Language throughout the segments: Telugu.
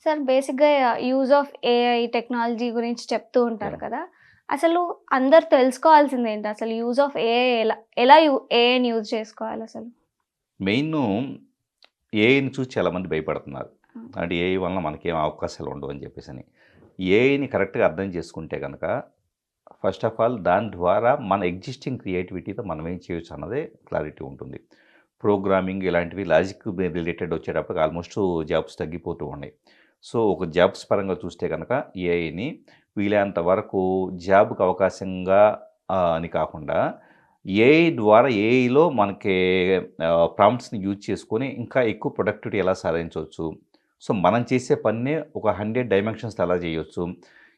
సార్ బేసిక్‌గా యూజ్ ఆఫ్ ఏఐ టెక్నాలజీ గురించి చెప్తూ ఉంటారు యాహ్! కదా! అసలు అందరూ తెలుసుకోవాల్సిందేంటి? అసలు యూజ్ ఆఫ్ ఏఐ ఎలా ఏఐని యూజ్ చేసుకోవాలసలు? మెయిను ఏఐని చూసి చాలామంది భయపడుతున్నారు. ఆ! అంటే ఏఐ వలన మనకేం అవకాశాలు ఉండవు అని చెప్పేసని. ఏఐని కరెక్ట్‌గా అర్థం చేసుకుంటే గనక ఫస్ట్ ఆఫ్ ఆల్ దాని ద్వారా మన ఎగ్జిస్టింగ్ క్రియేటివిటీతో మనం ఏం చేయొచ్చు అన్నదే క్లారిటీ ఉంటుంది. ప్రోగ్రామింగ్ ఇలాంటివి లాజిక్ రిలేటెడ్ వచ్చేటప్పటికి ఆల్మోస్ట్ జాబ్స్ తగ్గిపోతూ ఉన్నాయి. సో, ఒక జాబ్స్ పరంగా చూస్తే గనక ఏఐని వీలైనంత వరకు జాబ్‌కి అవకాశంగా అని కాకుండా ఏఐ ద్వారా ఏఐలో మనకి ప్రాంప్ట్స్‌ని యూజ్ చేసుకొని ఇంకా ఎక్కువ ప్రొడక్టివిటీ ఎలా సాధించవచ్చు. సో, మనం చేసే పనినే ఒక 100 డైమెన్షన్స్‌లో ఎలా చేయొచ్చు.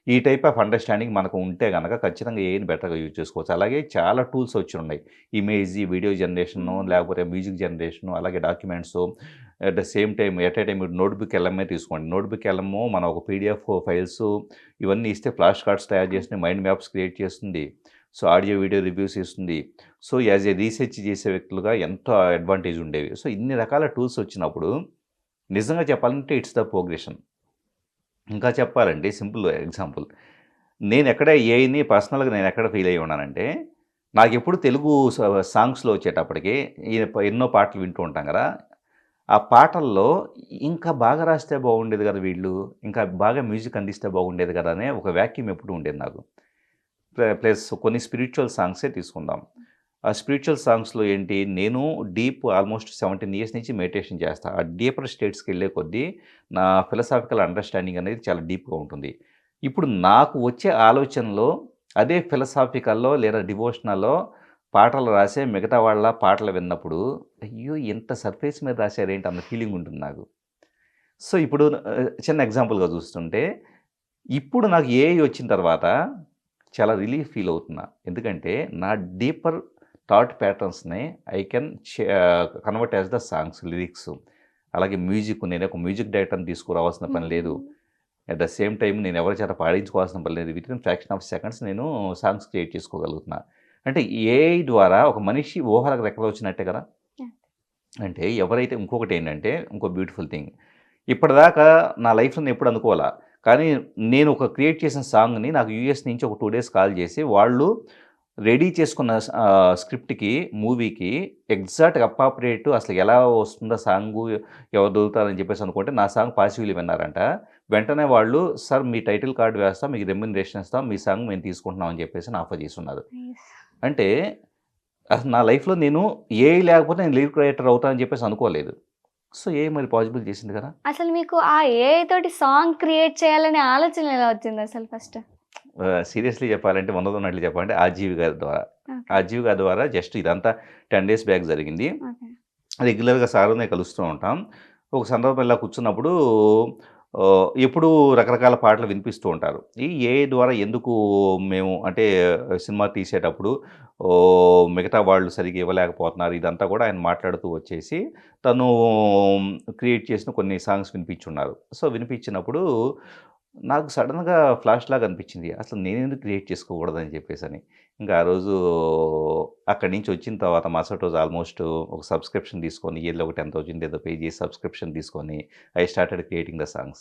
ఈ టైప్ ఆఫ్ అండర్‌స్టాండింగ్ మనకు ఉంటే గనక ఖచ్చితంగా ఏఐని బెటర్‌గా యూజ్ చేసుకోవచ్చు. అలాగే చాలా టూల్స్ వచ్చున్నాయి. వీడియో జనరేషను, హ్మ్. లేకపోతే మ్యూజిక్ జనరేషను, అలాగే documents at the same time at a time notebook LMA తీసుకోండి. నోట్‌బుక్ ఎల్ఎము మనం ఒక పీడీఎఫ్ ఫైల్స్ ఇవన్నీ ఇస్తే ఫ్లాష్ కార్డ్స్ తయారు ఆ! చేస్తుంది. మైండ్ మ్యాప్స్ క్రియేట్ చేస్తుంది. సో, ఆడియో, వీడియో రివ్యూస్ ఇస్తుంది. సో, యాస్ ఎ రీసెర్చ్ చేసే వ్యక్తులుగా ఎంతో అడ్వాంటేజ్ ఉండేవి. సో, ఇన్ని రకాల టూల్స్ వచ్చినప్పుడు నిజంగా చెప్పాలంటే ఇట్స్ ద ప్రోగ్రెషన్. ఇంకా చెప్పాలంటే సింపుల్ ఎగ్జాంపుల్. నేనెక్కడ ఏఐని పర్సనల్‌గా నేనెక్కడ ఫీల్ అయ్యి ఉన్నానంటే, నాకెప్పుడు తెలుగు సాంగ్స్‌లో వచ్చేటప్పటికి ఎన్నో పాటలు వింటూ ఉంటాం గదా! ఆ పాటల్లో ఇంకా బాగా రాస్తే బాగుండేది గదా వీళ్ళు. ఇంకా బాగా మ్యూజిక్ అందిస్తే బాగుండేది గదా! అనే ఒక వాక్యూమ్ ఎప్పుడూ ఉండేది నాకు. ప్లస్ కొన్ని స్పిరిచ్యువల్ సాంగ్సే తీసుకుందాం. ఆ స్పిరిచ్యువల్ సాంగ్స్‌లో ఏంటి, నేను ఆల్మోస్ట్ 17 ఇయర్స్ నుంచి మెడిటేషన్ చేస్తా. ఆ డీపర్ స్టేట్స్‌కెళ్ళే కొద్దీ నా ఫిలాసాఫికల్ అండర్‌స్టాండింగ్ అనేది చాలా డీప్‌గా ఉంటుంది. ఇప్పుడు నాకు వచ్చే ఆలోచనలో అదే ఫిలాసాఫికల్లో లేదా డివోషనల్లో పాటలు రాసే మిగతా వాళ్ళ పాటలు విన్నప్పుడు, అయ్యో! ఇంత సర్ఫేస్ మీద రాసారేంటి అన్న ఫీలింగ్ ఉంటుంది నాకు. సో, ఇప్పుడు చిన్న ఎగ్జాంపుల్‌గా చూస్తుంటే, ఇప్పుడు నాకు ఏఐ వచ్చిన తర్వాత చాలా రిలీఫ్ ఫీల్ అవుతున్నా. ఎందుకంటే, నా డీపర్ థాట్ ప్యాటర్న్స్‌ని I can convert as the songs, lyrics. అలాగే మ్యూజిక్ నేనొక మ్యూజిక్ డైరెక్టర్‌ని తీసుకురావాల్సిన పని లేదు. హ్మ్. అట్ ద సేమ్ టైమ్ నేను ఎవరి చేత పాడించుకోవాల్సిన పని లేదు. వితిన్ ఫ్రాక్షన్ ఆఫ్ సెకండ్స్ నేను సాంగ్స్ క్రియేట్ చేసుకోగలుగుతున్నా. అంటే ఏఐ ద్వారా ఒక మనిషి ఊహలకు రెక్కలొచ్చినట్టే కదా! యాహ్! అంటే ఎవరైతే ఇంకొకటేంటంటే, ఇంకో బ్యూటిఫుల్ థింగ్. ఇప్పటిదాకా నా లైఫ్‌లో నేనెప్పుడు అనుకోలా. కానీ నేను ఒక క్రియేట్ చేసిన సాంగ్‌ని నాకు యూఎస్ నుంచి ఒక 2 డేస్ కాల్ చేసి, వాళ్ళు రెడీ చేసుకున్న స్క్రిప్ట్‌కి, మూవీకి ఎగ్జాక్ట్‌గా అప్రాప్రియేట్ అసలు ఎలా వస్తుందో సాంగు, ఎవరు దొరుకుతారని చెప్పేసి అనుకుంటే, నా సాంగ్ పాసివ్‌లీ విన్నారంట. వెంటనే వాళ్ళు, "సార్ మీ టైటిల్ కార్డ్ వేస్తాం, మీకు రెమ్యూనరేషన్ ఇస్తాం, మీ సాంగ్ మేము తీసుకుంటున్నాం" అని చెప్పేసి ఆఫర్ చేసున్నారు. నైస్. అంటే అసలు నా లైఫ్‌లో నేను ఏఐ లేకపోతే నేను లిరిక్ రైటర్ అవుతా అని చెప్పేసి అనుకోలేదు. సో, ఏఐ మరి పాజిబుల్ చేసింది కదా! అసలు మీకు ఆ ఏఐ తోటి సాంగ్ క్రియేట్ చేయాలనే ఆలోచన ఎలా వచ్చిందసలు ఫస్ట్? సీరియస్‌లీ చెప్పాలంటే ఉన్నదున్నట్లు చెప్పాలంటే ఆజీవి గారి ద్వారా. ఓకే. ఆజీవి గారి ద్వారా జస్ట్ ఇదంతా 10 డేస్ బ్యాక్ జరిగింది. ఓకే. రెగ్యులర్‌గా సారునే కలుస్తూ ఉంటాం. ఒక సందర్భం ఇలా కూర్చున్నప్పుడు ఎప్పుడూ రకరకాల పాటలు వినిపిస్తూ ఉంటారు. ఈ ఏఐ ద్వారా ఎందుకు మేము అంటే సినిమా తీసేటప్పుడు మిగతా వాళ్ళు సరిగ్గా ఇవ్వలేకపోతున్నారు. ఇదంతా కూడా ఆయన మాట్లాడుతూ వచ్చేసి తను క్రియేట్ చేసిన కొన్ని సాంగ్స్ వినిపించున్నారు. సో, వినిపించినప్పుడు నాకు సడెన్‌గా ఫ్లాష్‌లాగా అనిపించింది. అసలు నేనెందుకు క్రియేట్ చేసుకోకూడదని చెప్పేసని. ఇంకా ఆ రోజు అక్కడి నుంచి వచ్చిన తర్వాత మరుసటి రోజు ఆల్మోస్ట్ ఒక సబ్స్క్రిప్షన్ తీసుకొని ఇయర్‌లీ ఒక 10,000 ఏదో పే చేసి సబ్స్క్రిప్షన్ తీసుకొని I started creating the songs.